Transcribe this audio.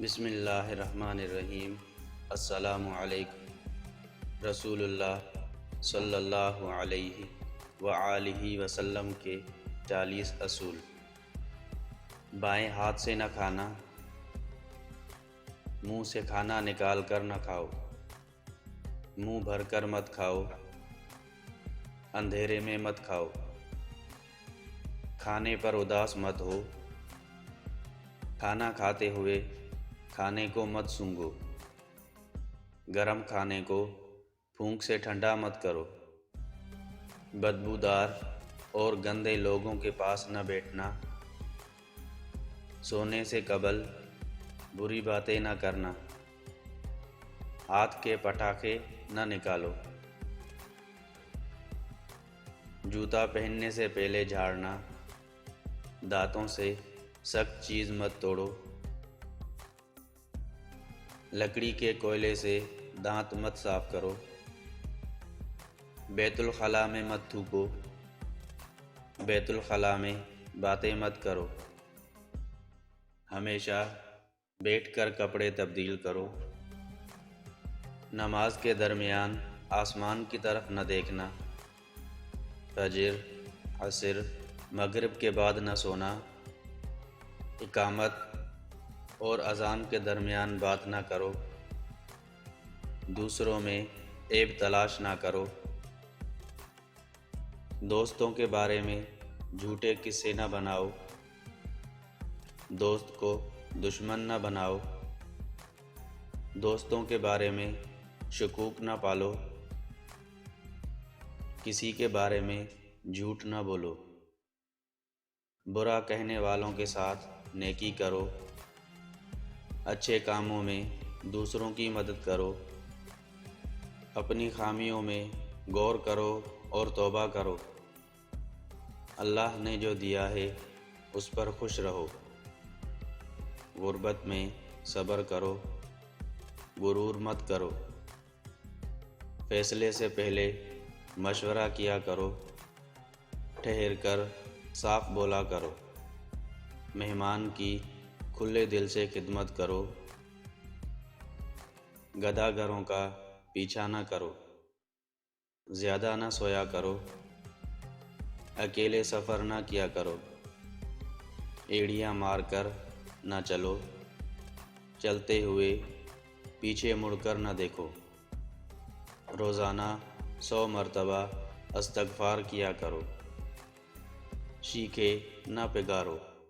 بسم اللہ الرحمن الرحیم۔ السلام علیکم۔ رسول اللہ صلی اللہ علیہ وآلہ وسلم کے 40 اصول۔ بائیں ہاتھ سے نہ کھانا، منہ سے کھانا نکال کر نہ کھاؤ، منہ بھر کر مت کھاؤ، اندھیرے میں مت کھاؤ، کھانے پر اداس مت ہو، کھانا کھاتے ہوئے کھانے کو مت سونگھو، گرم کھانے کو پھونک سے ٹھنڈا مت کرو، بدبودار اور گندے لوگوں کے پاس نہ بیٹھنا، سونے سے قبل بری باتیں نہ کرنا، ہاتھ کے پٹاخے نہ نکالو، جوتا پہننے سے پہلے جھاڑنا، دانتوں سے سخت چیز مت توڑو، لکڑی کے کوئلے سے دانت مت صاف کرو، بیت الخلاء میں مت تھوکو، بیت الخلاء میں باتیں مت کرو، ہمیشہ بیٹھ کر کپڑے تبدیل کرو، نماز کے درمیان آسمان کی طرف نہ دیکھنا، فجر، عصر، مغرب کے بعد نہ سونا، اقامت اور اذان کے درمیان بات نہ کرو، دوسروں میں عیب تلاش نہ کرو، دوستوں کے بارے میں جھوٹے قصے نہ بناؤ، دوست کو دشمن نہ بناؤ، دوستوں کے بارے میں شکوک نہ پالو، کسی کے بارے میں جھوٹ نہ بولو، برا کہنے والوں کے ساتھ نیکی کرو، اچھے کاموں میں دوسروں کی مدد کرو، اپنی خامیوں میں غور کرو اور توبہ کرو، اللہ نے جو دیا ہے اس پر خوش رہو، غربت میں صبر کرو، غرور مت کرو، فیصلے سے پہلے مشورہ کیا کرو، ٹھہر کر صاف بولا کرو، مہمان کی کھلے دل سے خدمت کرو، گدھا گروں کا پیچھا نہ کرو، زیادہ نہ سویا کرو، اکیلے سفر نہ کیا کرو، ایڑیاں مار کر نہ چلو، چلتے ہوئے پیچھے مڑ کر نہ دیکھو، روزانہ 100 مرتبہ استغفار کیا کرو، شیخے نہ پگارو۔